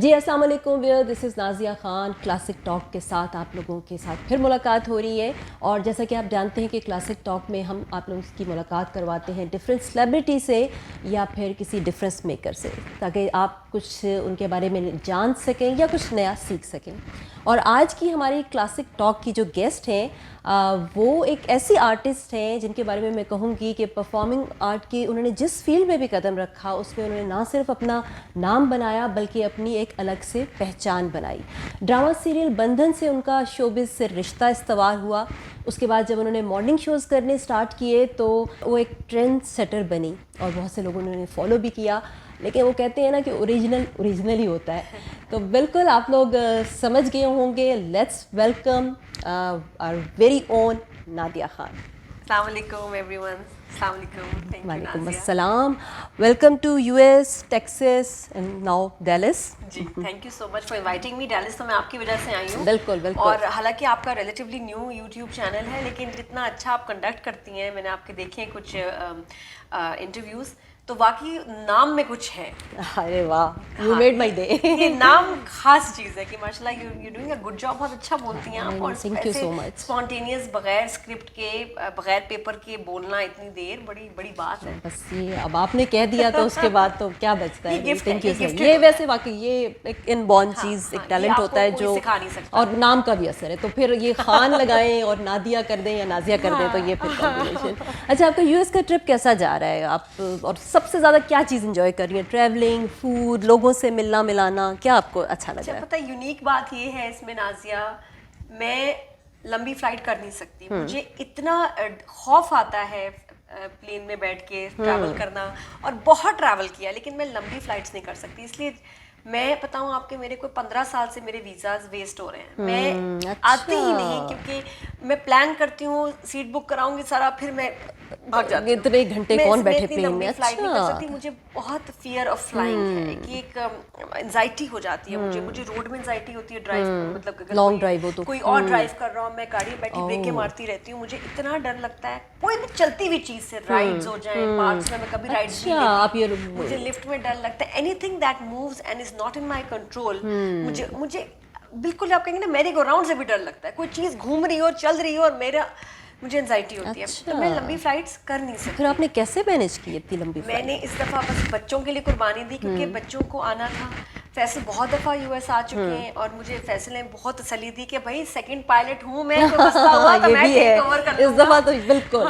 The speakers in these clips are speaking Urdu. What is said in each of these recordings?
جی السلام علیکم where, this is Nazia Khan. Classic talk کے ساتھ آپ لوگوں کے ساتھ پھر ملاقات ہو رہی ہے. اور جیسا کہ آپ جانتے ہیں کہ کلاسک ٹاک میں ہم آپ لوگوں کی ملاقات کرواتے ہیں ڈفرینٹ سیلیبریٹی سے یا پھر کسی ڈفرینس میکر سے، تاکہ آپ کچھ ان کے بارے میں جان سکیں یا کچھ نیا سیکھ سکیں. اور آج کی ہماری کلاسک ٹاک کی جو گیسٹ ہیں وہ ایک ایسی آرٹسٹ ہیں جن کے بارے میں کہوں گی کہ پرفارمنگ آرٹ کی انہوں نے جس فیلڈ میں بھی قدم رکھا اس میں انہوں نے نہ صرف اپنا نام بنایا بلکہ اپنی ایک الگ سے پہچان بنائی. ڈرامہ سیریل بندھن سے ان کا شوبز سے رشتہ استوار ہوا. اس کے بعد جب انہوں نے مارننگ شوز کرنے اسٹارٹ کیے تو وہ ایک ٹرینڈ سیٹر بنی اور بہت سے لوگوں نے انہیں فالو بھی کیا. لیکن وہ کہتے ہیں نا کہ اوریجنل ہی ہوتا ہے. تو بالکل آپ لوگ سمجھ گئے ہوں گے. Let's welcome our very own Nadia Khan. السلام علیکم ایوری ون. السلام علیکم. وعلیکم السلام. Welcome to U S, Texas and now Dallas. جی thank you so much for inviting me. Dallas تو میں آپ کی وجہ سے آئی ہوں. بالکل بالکل. اور حالانکہ آپ کا ریلیٹیولی نیو یوٹیوب چینل ہے لیکن جتنا اچھا آپ کنڈکٹ کرتی ہیں، میں نے آپ کے دیکھے ہیں کچھ انٹرویوز، تو واقعی نام میں کچھ ہے. ارے واہ، یو میڈ مائی ڈے. یہ نام خاص چیز ہے کہ ماشاء اللہ you doing a good job. بہت اچھا بولتی ہیں آپ. اور thank you so much. Spontaneous, بغیر اسکرپٹ کے، بغیر پیپر کے بولنا اتنی دیر بڑی بڑی بات ہے. بس یہ اب آپ نے کہہ دیا تو اس کے بعد تو کیا بچتا ہے. تھینک یو سو مچ. یہ ویسے واقعی یہ ایک ان بورن چیز، ایک ٹیلنٹ ہوتا ہے جو، اور نام کا بھی اثر ہے. تو پھر یہ خان لگائیں اور نادیہ کر دیں یا نازیہ کر دیں تو یہ پھر کمبینیشن. اچھا، آپ کا یو ایس کا ٹرپ کیسا جا رہا ہے؟ آپ اور سب سے زیادہ کیا چیز انجوائے کر رہی ہیں؟ ٹریولنگ، فوڈ، لوگوں سے ملنا ملانا، کیا آپ کو اچھا لگ رہا ہے؟ پتہ یونیک بات یہ ہے اس میں نازیہ، میں لمبی فلائٹ کر نہیں سکتی. مجھے اتنا خوف آتا ہے پلین میں بیٹھ کے ٹریول کرنا، اور بہت ٹریول کیا لیکن میں لمبی فلائٹس نہیں کر سکتی. اس لیے میں بتاؤں آپ کے میرے کوئی 15 سال سے میرے ویزاز ویسٹ ہو رہے ہیں. میں آتی ہی نہیں، کیونکہ میں پلان کرتی ہوں، سیٹ بک کراؤں گی سارا، پھر میں بھاگ جاتی ہوں. اتنے گھنٹے کون بیٹھے پلین میں؟ فلائٹ نہیں کر سکتی. مجھے بہت فیئر آف فلائنگ ہے کہ ایک انزائٹی ہو جاتی ہے. مجھے روڈ میں انزائٹی ہوتی ہے، ڈرائیو مطلب لانگ ڈرائیو ہو تو کوئی اور ڈرائیو کر رہا ہوں، میں گاڑی میں بیٹھی بریکیں مارتی رہتی ہوں. مجھے اتنا ڈر لگتا ہے کوئی بھی چلتی ہوئی چیز سے، رائڈز ہو جائیں پارکس میں کبھی رائڈز نہیں لیتی. مجھے لفٹ میں ڈر لگتا ہے. Any thing that moves and is not in my control, مجھے بالکل، آپ کہیں گے نا میری گو راؤنڈ سے بھی ڈر لگتا ہے. کوئی چیز گھوم رہی ہو، چل رہی ہو، اور مجھے انزائٹی ہوتی ہے. تو میں لمبی فلائٹس کر نہیں سکتی. پھر آپ نے کیسے مینیج کی اتنی لمبی فلائٹ؟ میں نے اس دفعہ بس بچوں کے لیے قربانی دی، کیونکہ بچوں کو آنا تھا. فیصل بہت دفعہ یو ایس آ چکے ہیں، اور مجھے فیصل نے بہت تسلی دی کہ بھائی سیکنڈ پائلٹ ہوں میں، کوئی مسئلہ ہوا تو میں ٹیک اوور کر لوں گا. اس دفعہ تو بالکل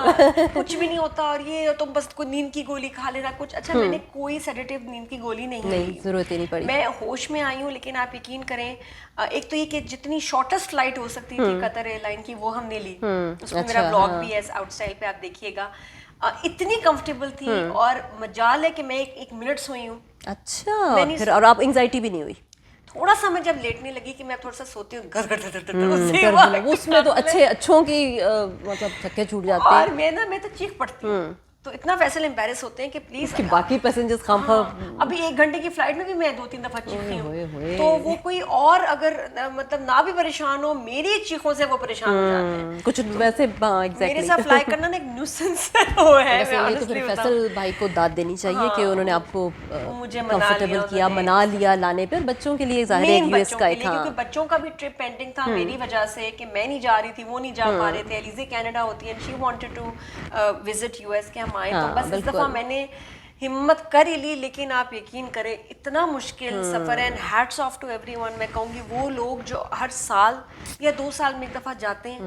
کچھ بھی نہیں ہوتا. اور یہ تم بس کوئی نیند کی گولی کھا لینا کچھ. اچھا، میں نے کوئی سیڈیٹیو نیند کی گولی نہیں لی، ضرورت ہی نہیں پڑی. میں ہوش میں آئی ہوں. لیکن آپ یقین کریں، ایک تو یہ کہ جتنی شارٹیسٹ فلائٹ ہو سکتی تھی قطر ایئر لائن کی، وہ ہم نے لی. اس میں میرا بلاگ بھی ہے آؤٹ اسٹائل پہ، آپ دیکھیے گا. اتنی کمفرٹیبل تھی، اور مجال ہے کہ میں 1 منٹ سوئی ہوں. اچھا، پھر اور آپ انگزائٹی بھی نہیں ہوئی؟ تھوڑا سا میں جب لیٹنے لگی کہ میں تھوڑا سا سوتی ہوں، اس میں تو اچھوں کی مطلب تھکے چھوٹ جاتے ہیں. اور میں تو چیخ پڑتی ہوں. تو اتنا فیصل امبیرس ہوتے ہیں کہ پلیز، باقی پیسنجرز ابھی 1 گھنٹے کی فلائٹ میں بھی میں 2-3 دفعہ چیخی ہوں. تو وہ کوئی اور اگر مطلب نہ بھی پریشان ہو، میری چیخوں سے وہ پریشان ہو جاتے ہیں. کچھ ویسے میرے ساتھ فلائی کرنا نا ایک نیوسنس ہے. فیصل بھائی کو داد دینی چاہیے کہ انہوں نے آپ کو کمفرٹیبل کیا، منا لیا لانے پہ. بچوں کے لیے ظاہر ہے یو ایس کا ایک، کیونکہ بچوں کا بھی ٹرپ پینڈنگ تھا میری وجہ سے، کہ میں نہیں جا رہی تھی، وہ نہیں جا پا رہے تھے. ایلیزے کینیڈا ہوتی ہے، she wanted to visit U S کے ہم آئے. تو بس اس دفعہ میں نے ہمت کر ہی لی. لیکن آپ یقین کریں اتنا مشکل سفر ہے. Hats of two every one. میں کہوں گی وہ لوگ جو ہر سال یا 2 سال میں 1 دفعہ جاتے ہیں،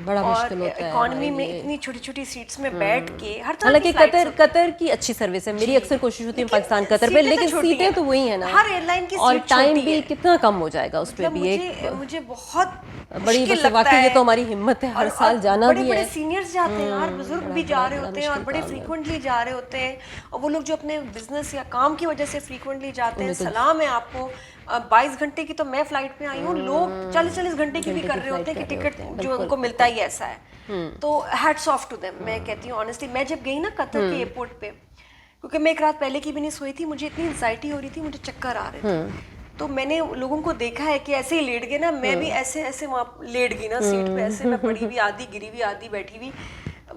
بڑا اور مشکل ہوتا ہے اکانومی میں اتنی چھوٹی چھوٹی سیٹس میں بیٹھ کے ہر طرح. حالانکہ قطر کی اچھی سروس ہے. میری اکثر کوشش ہوتی ہے پاکستان قطر پہ، لیکن سیٹیں تو وہی ہیں نا، ہر ایئر لائن کی. اور ٹائم بھی کتنا کم ہو جائے گا اس پہ بھی. مجھے بہت بڑی واقعی یہ تو ہماری ہمت ہے ہر سال جانا بھی ہے. بڑے سینئرز جاتے ہیں یار، بزرگ بھی جا رہے ہوتے ہیں، اور بڑے فریکوینٹلی جا رہے ہوتے ہیں. اور وہ لوگ جو اپنے بزنس یا کام کی وجہ سے فریکوینٹلی جاتے ہیں، سلام ہے آپ کو. 22 گھنٹے کی تو میں فلائٹ پہ آئی ہوں، لوگ 40 گھنٹے کی بھی کر رہے ہوتے ہیں کہ ٹکٹ جو ان کو ملتا ہی ایسا ہے. تو ہیٹس آف ٹو دیم. میں کہتی ہوں آنیسٹلی، میں جب گئی نا قطر کے ایئرپورٹ پہ، کیونکہ میں 1 رات پہلے کی بھی نہیں سوئی تھی، مجھے اتنی انزائٹی ہو رہی تھی، مجھے چکر آ رہے تھے. تو میں نے لوگوں کو دیکھا ہے کہ ایسے ہی لیٹ گئے نا، میں بھی ایسے وہاں لیٹ گئی نا سیٹ پہ، ایسے میں پڑی ہوئی، آدھی گری ہوئی آدھی بیٹھی ہوئی.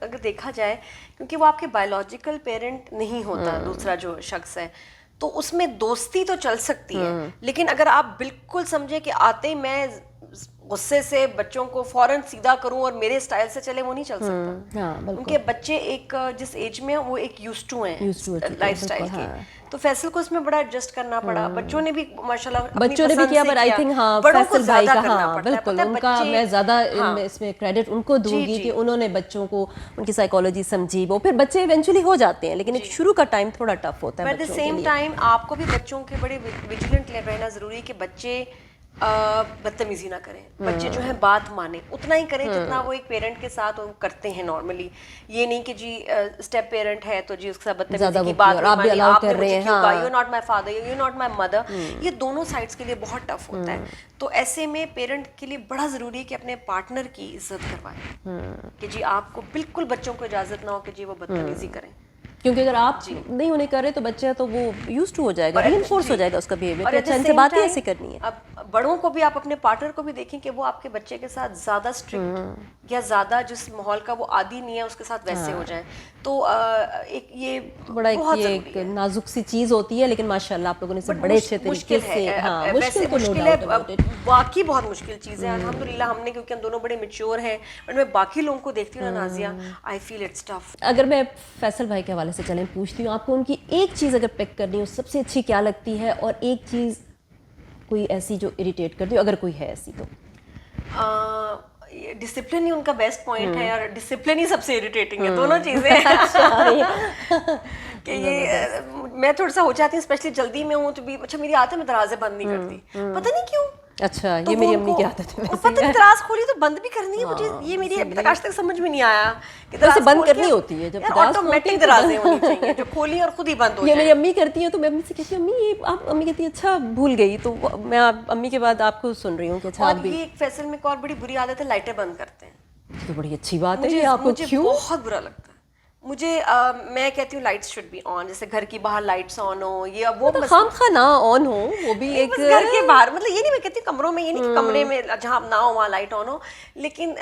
اگر دیکھا جائے, کیونکہ وہ آپ کے بایولوجیکل پیرنٹ نہیں ہوتا دوسرا جو شخص ہے, تو اس میں دوستی تو چل سکتی ہے, لیکن اگر آپ بالکل سمجھے کہ آتے ہی میں غصے سے بچوں کو فوراً سیدھا کروں اور میرے اسٹائل سے چلے, وہ نہیں چل سکتا. ان کے بچے ایک جس ایج میں وہ ایک یوز ٹو ہیں لائف اسٹائل کے, تو فیصل کو اس میں بڑا ایڈجسٹ کرنا پڑا. بچوں نے بھی ماشاءاللہ بچوں نے بھی کیا, پر آئی تھنک ہاں فیصل بھائی کا ہاں بالکل ان کا میں زیادہ اس میں کریڈٹ ان کو دوں گی کہ انہوں نے بچوں کو ان کی سائیکالوجی سمجھی. وہ پھر بچے ایونچولی ہو جاتے ہیں, لیکن ایک شروع کا ٹائم تھوڑا ٹف ہوتا ہے. ایٹ دا سیم ٹائم آپ کو بھی بچوں کے بڑے ویجیلنٹ رہنا ضروری ہے کہ بچے بدتمیزی نہ کریں, بچے جو ہیں بات مانیں, اتنا ہی کریں جتنا وہ ایک پیرنٹ کے ساتھ کرتے ہیں نارملی. یہ نہیں کہ جی اسٹیپ پیرنٹ ہے تو جی اس کے ساتھ بدتمیزی کی بات نہیں مانی, آپ نے مجھے کیوں کہا, you not my father, you not my mother. یہ دونوں سائڈس کے لیے بہت ٹف ہوتا ہے. تو ایسے میں پیرنٹ کے لیے بڑا ضروری ہے کہ اپنے پارٹنر کی عزت کروائیں, کہ جی آپ کو بالکل بچوں کو اجازت نہ ہو کہ جی وہ بدتمیزی کریں, کیونکہ اگر آپ نہیں انہیں کر رہے تو بچہ تو وہ یوز ٹو ہو جائے گا, ری انفورس ہو جائے گا اس کا بیہیویئر کہ اچھا ان سے بات ہی ایسے کرنی ہے. اب بڑوں کو بھی آپ اپنے پارٹنر کو بھی دیکھیں کہ وہ آپ کے بچے کے ساتھ زیادہ اسٹرکٹ یا زیادہ جس ماحول کا وہ عادی نہیں ہے اس کے ساتھ ویسے ہو جائیں. تو ایک یہ بڑا ایک نازک سی چیز ہوتی ہے, لیکن ماشاءاللہ آپ لوگوں نے اسے بڑے اچھے طریقے سے, ہاں مشکل ہے, واقعی بہت مشکل چیز ہے. الحمدللہ ہم نے, کیونکہ ہم دونوں بڑے میچور ہیں, بٹ میں باقی لوگوں کو دیکھتی ہوں نا نازیہ, آئی فیل اٹس ٹف. اگر میں فیصل بھائی کے حوالے سے چلیں پوچھتی ہوں, آپ کو ان کی ایک چیز اگر پک کرنی ہو سب سے اچھی کیا لگتی ہے, اور ایک چیز کوئی ایسی جو اریٹیٹ کرتی ہو اگر کوئی ہے ایسی تو؟ ڈسپلن ہی ان کا بیسٹ پوائنٹ ہے, اور ڈسپلن ہی سب سے اریٹیٹنگ ہے. دونوں چیزیں ہیں کہ یہ میں تھوڑا سا ہو جاتی ہوں, اسپیشلی جلدی میں ہوں تو بھی, اچھا میری عادت ہے میں دروازے بند نہیں کرتی, پتہ نہیں کیوں. اچھا یہ میری امی کی عادت ہے, پتہ نہیں دراز کھولی تو بند بھی کرنی ہے مجھے, یہ میری اب تک آج تک سمجھ میں نہیں آیا کہ دراز بند کرنی ہوتی ہے جب آٹومیٹک درازیں ہونی چاہیے جو کھولی اور خود ہی بند ہو جائے. یہ میری امی کرتی ہیں تو میں امی سے کہتی ہوں امی یہ آپ, امی کہتی ہیں اچھا بھول گئی, تو میں امی کے بعد آپ کو سن رہی ہوں کہ اچھا آپ بھی. یہ ایک فیصل میں ایک اور بڑی بری عادت ہے, لائٹیں بند کرتے ہیں. تو بڑی اچھی بات ہے یہ آپ کو, کیوں؟ بہت برا لگتا ہے مجھے. میں کہتی ہوں لائٹس شوڈ بی آن, جیسے گھر کی باہر لائٹس آن ہو, یا وہ خامخواہ نہ آن ہو, وہ بھی ایک گھر کے باہر, مطلب یہ نہیں میں کہتی کمروں میں, یہ نہیں کہ کمرے میں جہاں نہ ہو وہاں لائٹ آن ہو, لیکن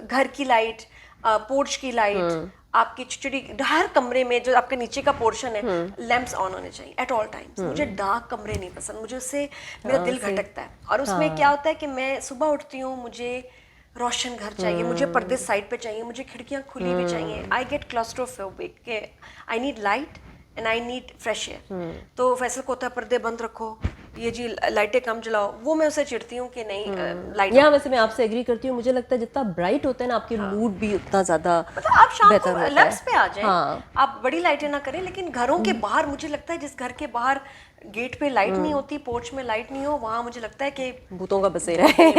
گھر کی لائٹ, پورچ کی لائٹ, آپ کی چھوٹی ہر کمرے میں جو آپ کے نیچے کا پورشن ہے, لیمپس آن ہونے چاہیے ایٹ آل ٹائمس. مجھے ڈارک کمرے نہیں پسند, مجھے اس سے میرا دل بھٹکتا ہے. اور اس میں کیا ہوتا ہے کہ میں صبح اٹھتی ہوں, مجھے روشن گھر چاہیے, مجھے پردے سائڈ پہ چاہیے, مجھے کھڑکیاں کھلی ہوئی چاہیے. آئی گیٹ کلاسٹروفوبک کہ I need light and I need fresh air. تو فیصل کو ہوتا ہے پردے بند رکھو, یہ جی لائٹیں کم جلاؤ, وہ میں اسے چڑھتی ہوں کہ نہیں لائٹ. یہاں ویسے میں آپ سے ایگری کرتی ہوں, مجھے لگتا ہے جتنا برائٹ ہوتا ہے نا آپ کی موڈ بھی اتنا زیادہ آپ شام بہتر کو ہوتا ہے. لیمپس پہ آ جائیں, آپ بڑی لائٹیں نہ کریں, لیکن گھروں کے باہر مجھے لگتا ہے جس گھر کے باہر گیٹ پہ لائٹ نہیں ہوتی, پورچ میں لائٹ نہیں ہو, وہاں مجھے لگتا ہے کہ بھوتوں کا بسیرا ہے.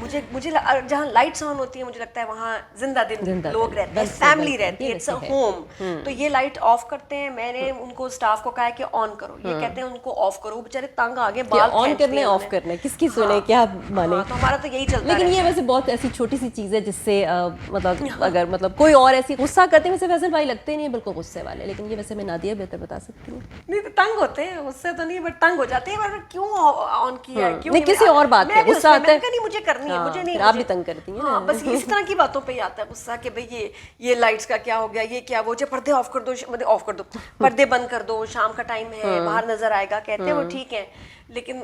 مجھے جہاں لائٹس آن ہوتی ہیں مجھے لگتا ہے وہاں زندہ دن لوگ رہتے ہیں, فیملی رہتی ہے, اٹس اے ہوم. تو یہ لائٹ آف کرتے ہیں. میں نے ان کو اسٹاف کو کہا ہے کہ آن کرو, یہ کہتے ہیں ان کو آف کرو, وہ بیچارے تنگ آگے بال آن کرنے آف کرنے کس کی سنے کیا مانے. تو ہمارا تو یہی چلتا ہے. لیکن یہ ویسے بہت ایسی چھوٹی سی چیز ہے جس سے مطلب اگر مطلب کوئی اور ایسی غصہ کرتے ہیں, ویسے فیصل بھائی لگتے نہیں ہیں بالکل غصے والے, لیکن یہ ویسے میں نادیہ بہتر بتا سکتی ہوں. نہیں تنگ ہوتے ہیں, غصے تو نہیں بٹ تنگ ہو جاتے ہیں, کیوں آن کیا, کیوں نہیں کسی اور بات پہ غصہ آتا ہے, نہیں مجھے کرنی ہے, مجھے نہیں, آپ بھی تنگ کرتی ہیں. ہاں بس اسی طرح کی باتوں پہ ہی آتا ہے غصہ کہ بھئی یہ لائٹس کا کیا ہو گیا, یہ کیا, وہ جو پردے آف کر دو, آف کر دو, پردے بند کر دو, شام کا ٹائم ہے, باہر نظر آئے گا, کہتے ہیں وہ ٹھیک ہے, لیکن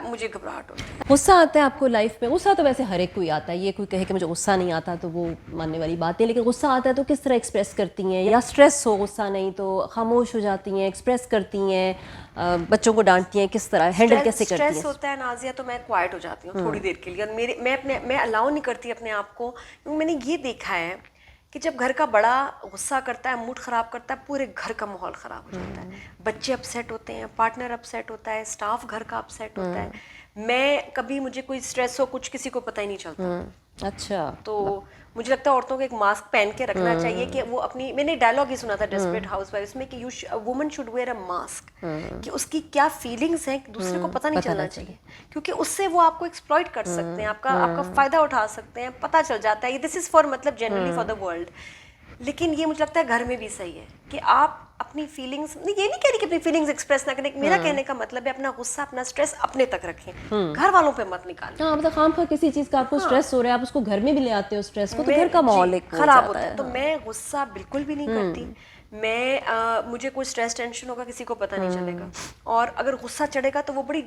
مجھے گھبراہٹ ہوتی ہے. غصہ آتا ہے آپ کو لائف میں؟ غصہ تو ویسے ہر ایک کو ہی آتا ہے, یہ کوئی کہے کہ مجھے غصہ نہیں آتا تو وہ ماننے والی بات ہے, لیکن غصہ آتا ہے تو کس طرح ایکسپریس کرتی ہیں, یا اسٹریس ہو غصہ نہیں تو خاموش ہو جاتی ہیں, ایکسپریس کرتی ہیں, بچوں کو ڈانٹتی ہیں, کس طرح ہینڈل کیسے کرتی ہیں؟ اسٹریس ہوتا ہے نازیہ تو میں کوائٹ ہو جاتی ہوں تھوڑی دیر کے لیے, اور میں الاؤ نہیں کرتی اپنے آپ کو, کیونکہ میں نے یہ دیکھا ہے کہ جب گھر کا بڑا غصہ کرتا ہے, موڈ خراب کرتا ہے, پورے گھر کا ماحول خراب ہو جاتا ہے. بچے اپسیٹ ہوتے ہیں, پارٹنر اپسیٹ ہوتا ہے, اسٹاف گھر کا اپسیٹ ہوتا ہے. میں کبھی مجھے کوئی اسٹریس ہو کچھ کسی کو پتہ ہی نہیں چلتا. اچھا, تو مجھے لگتا ہے عورتوں کو ایک ماسک پہن کے رکھنا چاہیے کہ وہ اپنی, میں نے ڈائلاگ ہی سنا تھا ڈیسپریٹ ہاؤس وائفس میں کہ women should wear a mask, کہ اس کی کیا فیلنگس ہیں دوسرے کو پتہ نہیں چلنا چاہیے, کیونکہ اس سے وہ آپ کو ایکسپلائٹ کر سکتے ہیں, آپ کا فائدہ اٹھا سکتے ہیں, پتہ چل جاتا ہے. دس از فار مطلب جنرلی فار دا ورلڈ. لیکن یہ مجھے لگتا ہے گھر میں بھی صحیح ہے کہ آپ اپنی فیلنگس, یہ نہیں کہہ رہی کہ اپنی فیلنگس ایکسپریس نہ کریں, میرا کہنے کا مطلب ہے اپنا غصہ اپنا اسٹریس اپنے تک رکھیں, گھر والوں پہ مت نکالیں. ہاں مطلب خام خواہ کسی چیز کا آپ کو اسٹریس ہو رہا ہے آپ اس کو گھر میں بھی لے آتے ہو اسٹریس کو, تو گھر کا ماحول ایک خراب ہوتا ہے. تو میں غصہ بالکل بھی نہیں کرتی. میں مجھے کوئی اسٹریس ٹینشن ہوگا کسی کو پتہ نہیں چلے گا, اور اگر غصہ چڑھے گا تو وہ بڑی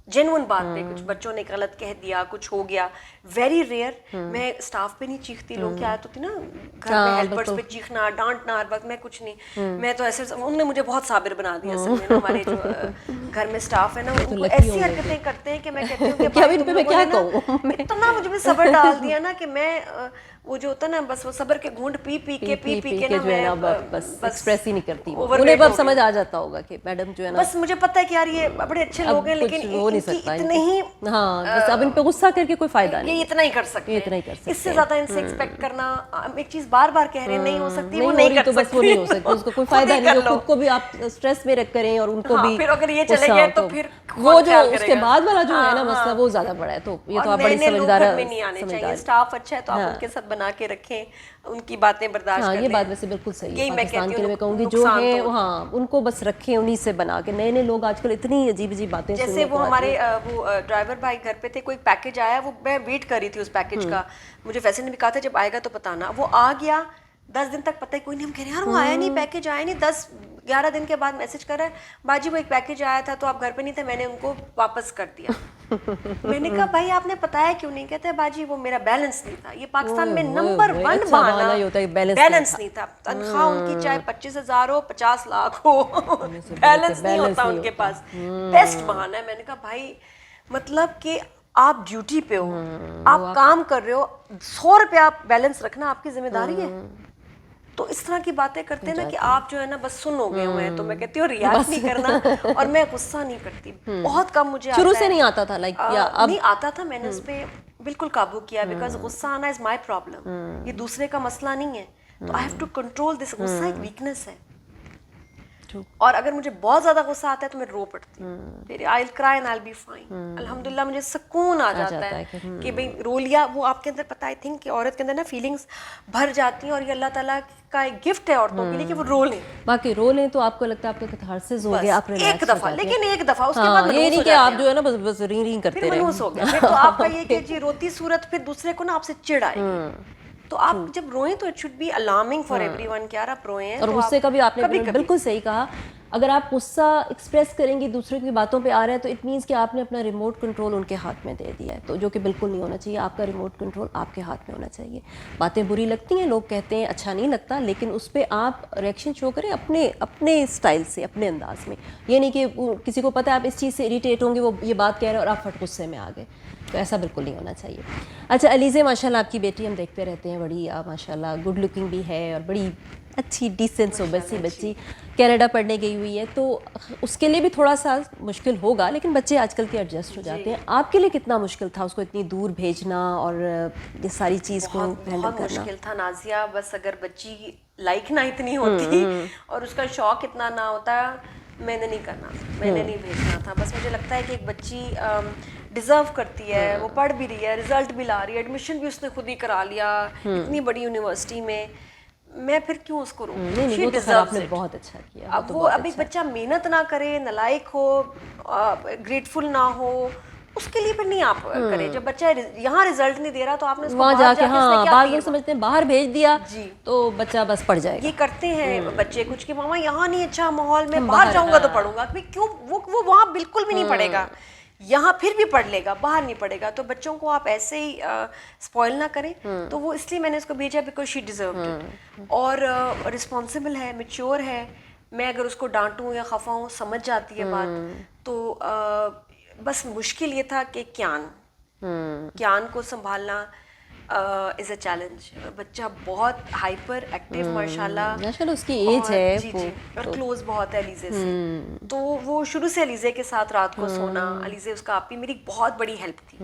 جینون بات پہ, کچھ بچوں نے غلط کہہ دیا, کچھ ہو گیا, ویری ریئر. میں اسٹاف پہ نہیں چیختی, لوگ کی عادت ہوتی نا گھر میں ہیلپرس پہ چیخنا ڈانٹنا ہر وقت, میں کچھ نہیں. میں تو ایسے, انہوں نے مجھے بہت صابر بنا دیا اصل میں. ہمارے جو گھر میں اسٹاف ہے نا, ان کو ایسی حرکتیں کرتے ہیں کہ میں کہتی ہوں کہ بھائی تم لوگوں نے نا اتنا مجھ میں صبر ڈال دیا نا کہ میں وہ جو ہوتا ہے نا بس وہ صبر کے گھونٹ پی کے نا میں بس ایکسپریس ہی نہیں کرتی. انہیں اب سمجھ آ جاتا ہوگا کہ میڈم جو ہے نا, بس مجھے پتا ہے کہ یار یہ بڑے اچھے لوگ ہیں لیکن ان کی اتنے ہی, ہاں بس اب ان پہ غصہ کر کے کوئی فائدہ نہیں, یہ اتنا ہی کر سکتے ہیں. اس سے زیادہ ان سے ایکسپیکٹ کرنا, ایک چیز بار بار کہہ رہے ہیں نہیں ہو سکتی, وہ نہیں کر سکتی, وہ نہیں ہو سکتی, اس کو کوئی فائدہ نہیں. جو خود کو بھی آپ اسٹریس میں رکھ کریں اور ان کو بھی, پھر اگر یہ چلے گئے تو پھر وہ جو اس کے بعد والا جو ہے نا مسئلہ وہ زیادہ بڑا ہے. تو یہ تو آپ بڑی سمجھدار میں نہیں آنے چاہیے. اسٹاف اچھا ہے تو آپ ان کے ساتھ بنا کے رکھیں, ان کی باتیں برداشت کریں. یہ بات ویسے بالکل صحیح ہے. پاکستان کے لیے میں کہوں گی جو ہے ہاں ان کو بس رکھیں, انہیں سے بنا کے. نئے نئے لوگ آج کل اتنی عجیب عجیب باتیں سننے کو آتی ہیں. جیسے وہ ہمارے وہ ڈرائیور بھائی گھر پہ تھے, کوئی پیکج آیا, وہ میں ویٹ کر رہی تھی اس پیکج کا, مجھے فیصل نے بھی کہا تھا جب آئے گا تو بتانا. وہ آ گیا 10 دن تک پتہ ہی کوئی نہیں. ہم کہہ رہے ہیں یار وہ آیا نہیں, پیکج آیا نہیں. 10-11 دن کے بعد میسج کر رہا ہے باجی وہ ایک پیکج آیا تھا تو آپ گھر پہ نہیں تھے, میں نے ان کو واپس کر دیا. میں نے کہا بھائی آپ نے بتایا کیوں نہیں؟ کہتے باجی وہ میرا بیلنس نہیں تھا. یہ پاکستان میں نمبر 1 بہانا بیلنس نہیں تھا. تنخواہ ان کی چاہے 25,000 ہو 50 لاکھ ہو, بیلنس نہیں ہوتا ان کے پاس. بیسٹ بہانا ہے. میں نے کہا بھائی مطلب کہ آپ ڈیوٹی پہ ہو, آپ کام کر رہے ہو, 100 روپیہ آپ بیلنس رکھنا آپ کی ذمہ داری ہے. تو اس طرح کی باتیں کرتے ہیں نا کہ آپ جو ہے نا بس سن ہو گئے ہوئے ہیں. تو میں کہتی ہوں ریاض نہیں کرنا, اور میں غصہ نہیں کرتی, بہت کم مجھے شروع سے نہیں آتا تھا, لائک نہیں آتا تھا. میں نے اس پہ بالکل قابو کیا, بیکاز غصہ آنا از مائی پرابلم, یہ دوسرے کا مسئلہ نہیں ہے. تو I have to control this. غصہ ایک ویکنیس ہے, اور اگر مجھے بہت زیادہ غصہ آتا ہے تو میں رو پڑتی ہوں, پھر I will cry and I will be fine. الحمدللہ مجھے سکون آ جاتا ہے کہ بھئی رو لیا. وہ آپ کے اندر پتہ آئی تھنک کہ عورت کے اندر نا فیلنگس بھر جاتی ہیں, اور یہ اللہ تعالیٰ کا ایک گفٹ ہے عورتوں کے لیے کہ وہ رو لیں. باقی رو لیں تو آپ کو لگتا ہے آپ کا کتھارسس ہو گیا, آپ ایک دفعہ, لیکن ایک دفعہ, اس کے بعد یہ نہیں کہ آپ جو ہے نا بس ریں ریں کرتے رہیں. منوس ہو گیا پھر تو آپ کا یہ کہ جی روتی صورت پھر دوسرے کو نا آپ سے چڑ آئے گی. تو آپ جب روئیں تو it should be alarming for everyone کہ یار آپ روئیں ہیں. اور غصے کا بھی آپ نے بالکل صحیح کہا, اگر آپ غصہ ایکسپریس کریں گی دوسرے کی باتوں پہ آ رہا ہے تو اٹ مینس کہ آپ نے اپنا ریموٹ کنٹرول ان کے ہاتھ میں دے دیا ہے, تو جو کہ بالکل نہیں ہونا چاہیے. آپ کا ریموٹ کنٹرول آپ کے ہاتھ میں ہونا چاہیے. باتیں بری لگتی ہیں, لوگ کہتے ہیں اچھا نہیں لگتا, لیکن اس پہ آپ ریئیکشن شو کریں اپنے اسٹائل سے, اپنے انداز میں. یہ نہیں کہ کسی کو پتہ ہے آپ اس چیز سے اریٹیٹ ہوں گے, وہ یہ بات کہہ رہے ہیں اور آپ فٹ غصے میں آ گئے, تو ایسا بالکل نہیں ہونا چاہیے. اچھا علیزہ, ماشاء اللہ آپ کی بیٹی ہم دیکھتے رہتے ہیں, بڑی ماشاء اللہ گڈ لکنگ بھی ہے اور بڑی اچھی ڈیسنٹ سوبر سی بچی, کینیڈا پڑھنے گئی ہوئی ہے, تو اس کے لیے بھی تھوڑا سا مشکل ہوگا, لیکن بچے آج کل کے ایڈجسٹ ہو جاتے ہیں. آپ کے لیے کتنا مشکل تھا اس کو اتنی دور بھیجنا اور یہ ساری چیز کو ہینڈل کرنا؟ بہت مشکل تھا نازیہ. بس اگر بچی لائک نہ اتنی ہوتی اور اس کا شوق اتنا نہ ہوتا, میں نے نہیں کرنا, میں نے نہیں بھیجنا تھا. بس مجھے لگتا ہے کہ ایک بچی ڈیزرو کرتی ہے, وہ پڑھ بھی رہی ہے, رزلٹ بھی لا رہی ہے, ایڈمیشن بھی اس نے خود ہی کرا لیا اتنی بڑی یونیورسٹی میں, میں پھر کیوں اس کو روکوں؟ شی ڈیزروز اٹ. بہت اچھا کیا. اب وہ اب ایک بچہ محنت نہ کرے, نالائق ہو, گریٹفل نہ ہو, اس کے لیے پھر نہیں آپ کریں. جب بچہ یہاں رزلٹ نہیں دے رہا تو آپ نے اس کو وہاں جا کے, ہاں بعض لوگ کیا سمجھتے ہیں باہر بھیج دیا تو بچہ بس پڑھ جائے گا. یہ کرتے ہیں بچے کچھ کہ ماما یہاں نہیں اچھا ماحول, میں باہر جاؤں گا تو پڑھوں گا. کیوں؟ وہ وہاں بالکل بھی نہیں پڑھے گا, یہاں پھر بھی پڑھ لے گا, باہر نہیں پڑھے گا. تو بچوں کو آپ ایسے ہی اسپوائل نہ کریں. تو وہ اس لیے میں نے اس کو بھیجا بیکاز شی ڈیزروڈ اٹ, اور رسپانسبل ہے, میچور ہے. میں اگر اس کو ڈانٹوں یا خفا ہوں, سمجھ جاتی ہے بات. تو بس مشکل یہ تھا کہ کیان کو سنبھالنا از اے چیلنج. بچہ بہت ہائپر ایکٹیو ماشاء اللہ, اس کی ایج ہے, جی جی, اور کلوز بہت ہے علیزہ سے. تو وہ شروع سے علیزہ کے ساتھ رات کو سونا, علیزہ اس کا آپی میری بہت بڑی ہیلپ تھی.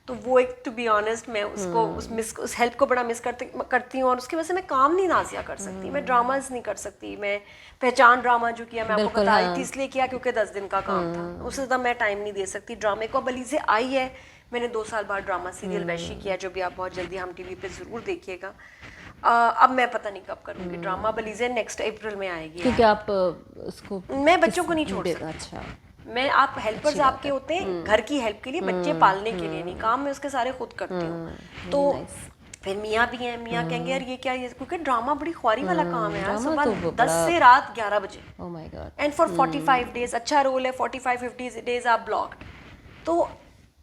تو وہ ایک ٹو بی آنیسٹ میں اس کو اس ہیلپ کو بڑا مس کرتی ہوں, اور اس کی وجہ سے میں کام نہیں نازیہ کر سکتی, میں ڈراماز نہیں کر سکتی. میں پہچان ڈرامہ جو کیا میں آپ کو بتا رہی تھی, اس لیے کیا کیونکہ 10 دن کا کام تھا, اس سے زیادہ میں ٹائم نہیں دے سکتی ڈرامے کو. اب علیزہ آئی ہے, میں نے 2 سال بعد ڈرامہ سیریل ویشی کیا, جو بھی آپ بہت جلدی ہم ٹی وی پہ ضرور دیکھیے گا. اب میں پتہ نہیں کب کروں گی ڈرامہ بلیزر نیکسٹ اپریل میں آئے گی. کیونکہ آپ اس کو میں بچوں کو نہیں چھوڑ سکتی. اچھا میں آپ ہیلپرز آپ کے ہوتے ہیں گھر کی ہیلپ کے لیے, بچے پالنے کے لیے نہیں, کام میں اس کے سارے خود کرتی ہوں. تو پھر میاں بھی ہیں, میاں کہیں گے یار یہ کیا, یہ کیونکہ ڈرامہ بڑی خواری والا کام ہے یار, صبح 10 سے رات 11 بجے اینڈ فار 45 ڈیز. اچھا رول ہے 45-50 ڈیز آپ بلاکڈ, تو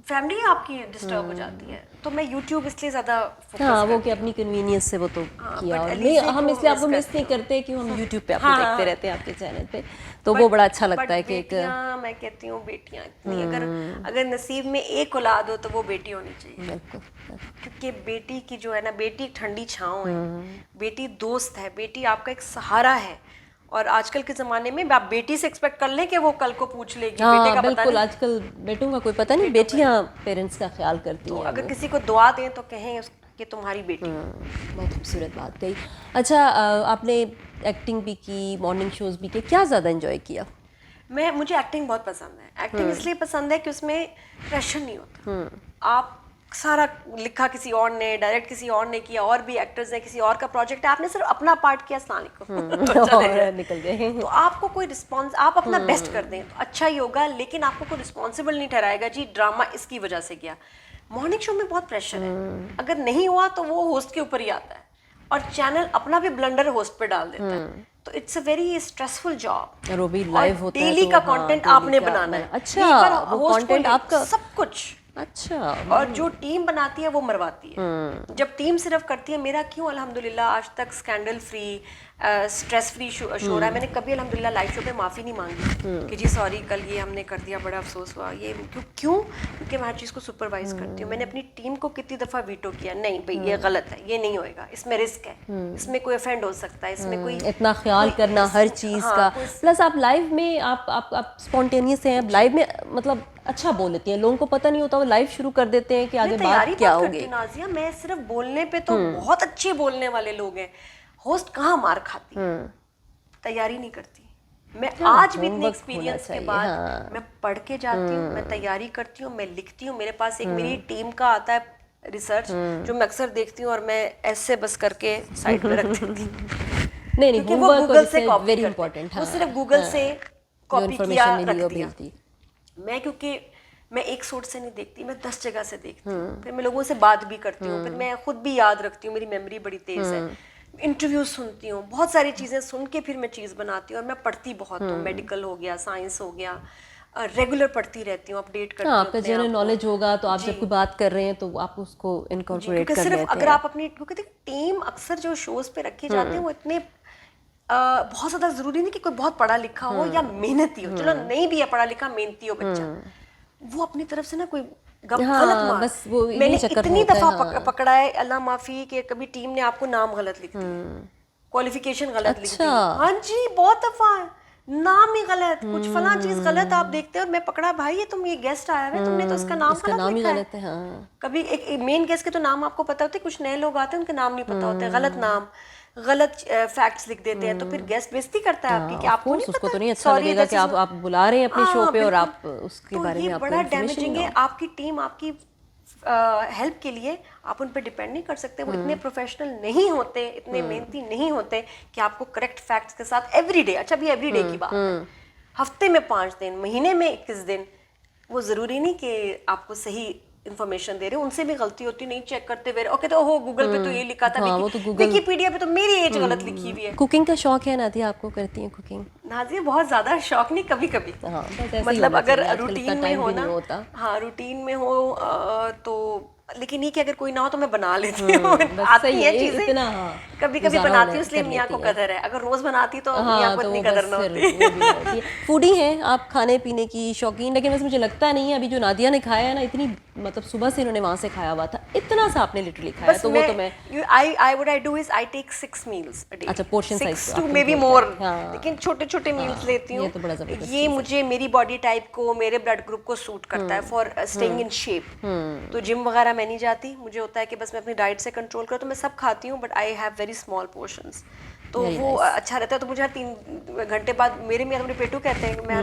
فیملی آپ کی ڈسٹرب ہو جاتی ہے. تو میں یوٹیوب اس لیے زیادہ ہاں وہ کہ اپنی کنوینئنس سے وہ تو کیا, اور ہم اس لیے آپ کو مس نہیں کرتے کہ ہم یوٹیوب پہ آپ کو دیکھتے رہتے ہیں آپ کے چینل پہ, تو وہ بڑا اچھا لگتا ہے کہ ایک میں کہتی ہوں بیٹیاں اتنی, اگر نصیب میں ایک اولاد ہو تو وہ بیٹی ہونی چاہیے. بالکل, کیونکہ بیٹی کی جو ہے نا, بیٹی ایک ٹھنڈی چھاؤں ہے, بیٹی دوست ہے, بیٹی آپ کا ایک سہارا ہے. اور آج کل کے زمانے میں آپ بیٹی سے ایکسپیکٹ کر لیں کہ وہ کل کو پوچھ لے گی, بیٹے کا پتہ نہیں. بالکل, آج کل بیٹوں کا کوئی پتہ نہیں, بیٹیاں پیرنٹس کا خیال کرتی ہیں. تو اگر کسی کو دعا دیں تو کہیں کہ تمہاری بیٹی. بہت خوبصورت بات کہی. اچھا آپ نے ایکٹنگ بھی کی, مارننگ شوز بھی کیے, کیا زیادہ انجوائے کیا؟ مجھے ایکٹنگ بہت پسند ہے. ایکٹنگ اس لیے پسند ہے کہ اس میں پریشر نہیں ہوتا. آپ سارا لکھا کسی اور نے, ڈائریکٹ کسی اور نے کیا, اور بھی ایکٹرز ہیں, کسی اور کا پروجیکٹ ہے, آپ نے صرف اپنا پارٹ کیا, السلام علیکم نکل گئے. تو آپ کو کوئی رسپانس, آپ اپنا بیسٹ کر دیں تو اچھا ہی ہوگا, لیکن آپ کو کوئی رسپانسبل نہیں ٹھہرائے گا جی ڈرامہ اس کی وجہ سے کیا. مارننگ شو میں بہت پریشر ہے, اگر نہیں ہوا تو وہ ہوسٹ کے اوپر ہی آتا ہے, اور چینل اپنا بھی بلنڈر ہوسٹ پہ ڈال دیتا ہے. تو it's a very stressful job, اور وہ بھی لائیو ہوتا ہے, ڈیلی کا کنٹینٹ آپ نے بنانا ہے. اچھا وہ کنٹینٹ آپ کا سب کچھ, اچھا, اور جو ٹیم بناتی ہے وہ مرواتی ہے. جب ٹیم صرف کرتی ہے, میرا کیوں الحمدللہ آج تک اسکینڈل فری, اسٹریس فری شو رہا ہے. میں نے کبھی الحمدللہ لائیو شو پہ معافی نہیں مانگی کہ جی سوری کل یہ ہم نے کر دیا, بڑا افسوس ہوا. یہ کیوں؟ کیونکہ میں ہر چیز کو سپروائز کرتی ہوں. میں نے اپنی ٹیم کو کتنی دفعہ ویٹو کیا, نہیں بھائی یہ غلط ہے, یہ نہیں ہوئے گا, اس میں رسک ہے, اس میں کوئی افینڈ ہو سکتا ہے, اس میں کوئی اتنا خیال کرنا ہر چیز کا. پلس آپ لائیو میں آپ اسپونٹینیس ہیں, لائیو میں مطلب اچھا بول لیتی ہیں, لوگوں کو پتہ نہیں ہوتا, وہ لائیو شروع کر دیتے ہیں کہ آگے بات کیا ہوگی. نازیہ میں صرف بولنے پہ تو بہت اچھے بولنے والے لوگ ہیں, ہوسٹ کہاں مار کھاتی ہے, تیاری نہیں کرتی. میں آج بھی اتنے ایکسپیرینس کے بعد میں پڑھ کے جاتی ہوں, میں تیاری کرتی ہوں, میں لکھتی ہوں. میرے پاس ایک میری ٹیم کا آتا ہے ریسرچ جو میں اکثر دیکھتی ہوں, اور میں ایسے بس کر کے سائڈ پہ رکھ دیتی ہوں. نہیں کیونکہ وہ گوگل سے کاپی ویری کرتے امپورٹنٹ, ہیں, وہ صرف گوگل سے کاپی کیا رکھ دیا. میں کیونکہ میں ایک سورس سے نہیں دیکھتی, میں 10 جگہ سے دیکھتی ہوں, پھر میں لوگوں سے بات بھی کرتی ہوں, پھر میں خود بھی یاد رکھتی ہوں, میری میموری بڑی تیز ہے. انٹرویوز سنتی ہوں, بہت ساری چیزیں سن کے پھر میں چیز بناتی ہوں. اور میں پڑھتی بہت ہوں, میڈیکل ہو گیا, سائنس ہو گیا, ریگولر پڑھتی رہتی ہوں, اپڈیٹ کرتی ہوں. آپ کا جنرل نالج ہوگا تو آپ جب کوئی بات کر رہے ہیں تو آپ اس کو انکارپوریٹ کر لیتے ہیں. اگر آپ اپنی, کیونکہ ٹیم اکثر جو شوز پہ رکھے جاتے ہیں وہ اتنے بہت زیادہ ضروری نہیں کہ کوئی بہت پڑھا لکھا ہو یا محنتی ہو, چلو نہیں بھی ہے پڑھا لکھا, محنتی ہو بچہ, وہ اپنی طرف سے نا کوئی غلط مار. میں نے اتنی دفعہ پکڑا ہے, اللہ معافی, کہ کبھی ٹیم نے آپ کو نام غلط لکھ دیا, کوالیفیکیشن غلط لکھ دی. ہاں جی بہت دفعہ, نام ہی غلط, کچھ فلاں چیز غلط آپ دیکھتے ہیں, اور میں پکڑا, بھائی یہ تم یہ گیسٹ آیا ہے, تم نے تو اس کا نام غلط لکھا ہے. کبھی ایک مین گیسٹ کے تو نام آپ کو پتا ہوتے, کچھ نئے لوگ آتے ہیں ان کے نام نہیں پتا ہوتے, غلط نام, غلط فیکٹس لکھ دیتے ہیں, تو پھر گیسٹ بےزتی کرتا ہے آپ کی کہ آپ کو نہیں پتا. اس کو تو نہیں اچھا لگے گا کہ آپ بلا رہے ہیں اپنی شو پہ اور آپ اس کے بارے میں آپ کو بڑا ڈیمیجنگ ہے. آپ کی ٹیم آپ کی ہیلپ کے لیے, آپ ان پہ ڈپینڈ نہیں کر سکتے. وہ اتنے پروفیشنل نہیں ہوتے, اتنے محنتی نہیں ہوتے کہ آپ کو کریکٹ فیکٹس کے ساتھ ایوری ڈے, اچھا بھی ایوری ڈے کی بات ہے, ہفتے میں 5 دن, مہینے میں 21 دن, وہ ضروری نہیں کہ آپ کو صحیح انفارمیشن دے رہے, ان سے بھی غلطی ہوتی, نہیں چیک کرتے ہوئے, اوکے تو ہو گوگل پہ تو یہ لکھا تھا, ویکیپیڈیا پہ تو میری ایج غلط لکھی ہوئی ہے. کوکنگ کا شوق ہے نادیہ آپ کو, کرتی ہیں کوکنگ؟ نازیہ بہت زیادہ شوق نہیں, کبھی کبھی, مطلب اگر روٹین میں ہو نا, ہاں روٹین میں ہو تو, لیکن یہ کہ اگر کوئی نہ ہو تو میں بنا لیتی ہوں, آتی ہیں چیزیں, کبھی کبھی بناتی ہوں, اس لیے میاں کو قدر ہے. اگر روز بناتی تو میاں کو اتنی قدر نہ ہوتی. فوڈی ہیں آپ, کھانے پینے کی شوقین, لیکن ویسے مجھے لگتا نہیں ہے ابھی جو نادیہ نے کھایا ہے نا, اتنی مطلب صبح سے انہوں نے وہاں سے کھایا ہوا تھا, اتنا سا آپ نے لٹرلی کھایا, تو وہ تو میں what I do is I take 6 meals a day. اچھا portion size 6 to maybe more, لیکن چھوٹے چھوٹے میلز لیتی ہوں. یہ مجھے میری باڈی ٹائپ کو, میرے بلڈ گروپ کو سوٹ کرتا ہے فار اسٹیئنگ ان شیپ. تو جم وغیرہ میں نہیں جاتی, مجھے ہوتا ہے کہ بس میں اپنی ڈائٹ سے کنٹرول کروں, تو میں سب کھاتی ہوں, but I have very small portions, تو وہ اچھا رہتا ہے. تو مجھے ہر 3 گھنٹے بعد, میرے میاں اپنے پیٹو کہتے ہیں, میں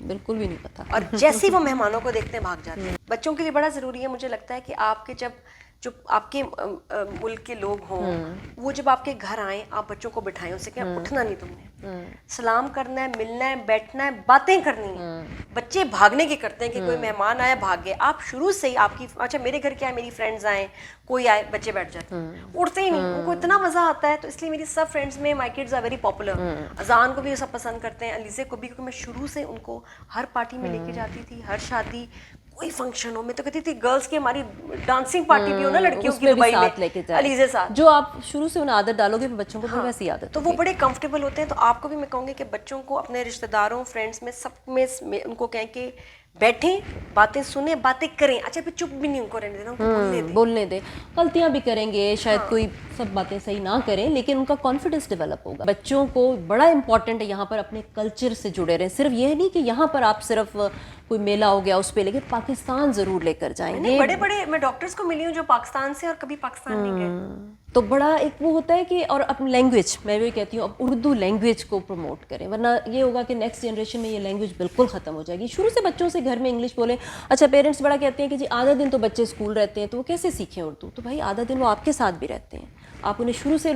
بالکل بھی نہیں پتا. اور جیسے وہ مہمانوں کو دیکھتے ہیں بھاگ جاتے ہیں. بچوں کے لیے بڑا ضروری ہے مجھے لگتا ہے کہ آپ کے جو آپ کے ملک کے لوگ ہوں وہ جب آپ کے گھر آئیں آپ بچوں کو بٹھائیں, اسے کہ اٹھنا نہیں تم نے, سلام کرنا ہے, ملنا ہے, بیٹھنا ہے, باتیں کرنی ہیں. بچے بھاگنے کی کرتے ہیں کہ کوئی مہمان آیا بھاگ گئے. آپ شروع سے ہی آپ کی, اچھا میرے گھر کیا ہے, میری فرینڈز آئیں, کوئی آئے, بچے بیٹھ جاتے ہیں, اٹھتے ہی نہیں. ان کو اتنا مزہ آتا ہے. تو اس لیے میری سب فرینڈز میں my kids are very popular. Azaan کو بھی وہ سب پسند کرتے ہیں, علیزے کو بھی, کیونکہ میں شروع سے ان کو ہر پارٹی میں لے کے جاتی تھی, ہر شادی, کوئی فنکشن ہو. میں تو کہتی تھی گرلس کی ہماری ڈانسنگ پارٹی بھی ہو نا لڑکیوں کی دبئی میں, علیزے ساتھ, جو آپ شروع سے انہیں عادت ڈالو گے بچوں کو ویسی عادت, تو وہ بڑے کمفرٹیبل ہوتے ہیں. تو آپ کو بھی میں کہوں گی کہ بچوں کو اپنے رشتہ داروں, فرینڈس میں, سب میں ان کو کہیں کہ بیٹھیں, باتیں سنیں, باتیں کریں. اچھا پھر چپ بھی نہیں ان کو رہنے دینا, ان کو بولنے دیں. غلطیاں بھی کریں گے شاید, کوئی سب باتیں صحیح نہ کریں, لیکن ان کا کانفیڈنس ڈیولپ ہوگا. بچوں کو بڑا امپورٹنٹ ہے یہاں پر اپنے کلچر سے جڑے رہیں. صرف یہ نہیں کہ یہاں پر آپ صرف کوئی میلہ ہو گیا اس پہ, لیکن پاکستان ضرور لے کر جائیں گے. بڑے بڑے میں ڈاکٹرز کو ملی ہوں جو پاکستان سے اور کبھی پاکستان نہیں گئے. تو بڑا ایک وہ ہوتا ہے کہ, اور اپنی لینگویج, میں بھی کہتی ہوں اب اردو لینگویج کو پروموٹ کریں, ورنہ یہ ہوگا کہ نیکسٹ جنریشن میں یہ لینگویج بالکل ختم ہو جائے گی. شروع سے بچوں سے گھر میں انگلش بولیں. اچھا پیرنٹس بڑا کہتے ہیں کہ جی آدھا دن تو بچے اسکول رہتے ہیں تو وہ کیسے سیکھیں اردو. تو بھائی آدھا دن وہ آپ کے ساتھ بھی رہتے ہیں, آپ انہیں شروع سے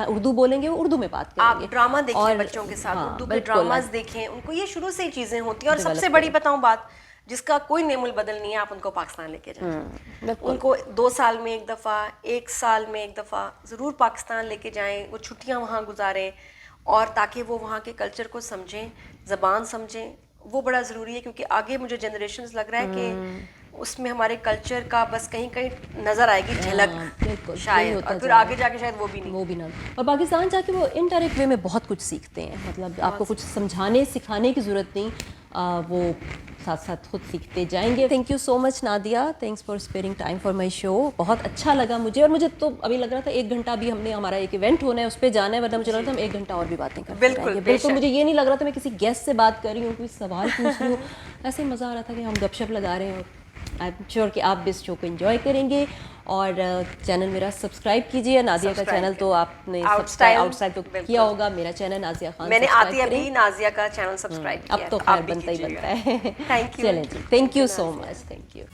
اردو بولیں گے, وہ اردو میں بات کریں گے. آپ ڈرامہ دیکھیں بچوں کے ساتھ, اردو کے ڈراماز دیکھیں, ان کو یہ شروع سے ہی چیزیں ہوتی ہیں. اور سب سے بڑی بتاؤں بات, جس کا کوئی نعم البدل نہیں ہے, آپ ان کو پاکستان لے کے جائیں. ان کو 2 سال میں ایک دفعہ, 1 سال میں ایک دفعہ ضرور پاکستان لے کے جائیں. وہ چھٹیاں وہاں گزاریں, اور تاکہ وہ وہاں کے کلچر کو سمجھیں, زبان سمجھیں. وہ بڑا ضروری ہے, کیونکہ آگے مجھے جنریشنز لگ رہا ہے کہ اس میں ہمارے کلچر کا بس کہیں کہیں نظر آئے گی جھلک شاید, اور پھر آگے جا کے شاید وہ بھی نہیں. اور پاکستان جا کے وہ انڈائریکٹ وے میں بہت کچھ سیکھتے ہیں. مطلب آپ کو کچھ سمجھانے سکھانے کی ضرورت نہیں, وہ ساتھ ساتھ خود سیکھتے جائیں گے. Thank you so much Nadia, thanks for sparing time for my show. بہت اچھا لگا مجھے, اور مجھے تو ابھی لگ رہا تھا 1 گھنٹہ بھی ہمارا ایک ایونٹ ہونا ہے اس پہ جانا ہے, ورنہ مجھے لگ رہا تھا ہم 1 گھنٹہ اور بھی باتیں کرتے رہیں گے. بالکل مجھے یہ نہیں لگ رہا تھا میں کسی گیسٹ سے بات کر رہی ہوں, کوئی سوال پوچھ رہی ہوں. ایسے ہی مزہ آ رہا تھا کہ ہم گپ شپ لگا رہے ہیں. آئی ایم شیور کہ آپ بھی اس شو کو انجوائے کریں گے. اور چینل میرا سبسکرائب کیجیے. نازیہ کا چینل تو آپ نے آؤٹ سٹائل تو کیا ہوگا. میرا چینل نازیہ خان, میں نے آتی ابھی نازیہ کا چینل سبسکرائب کیا, اب تو خیر بنتا ہی بنتا ہے. چلیں جی, thank you so much, thank you.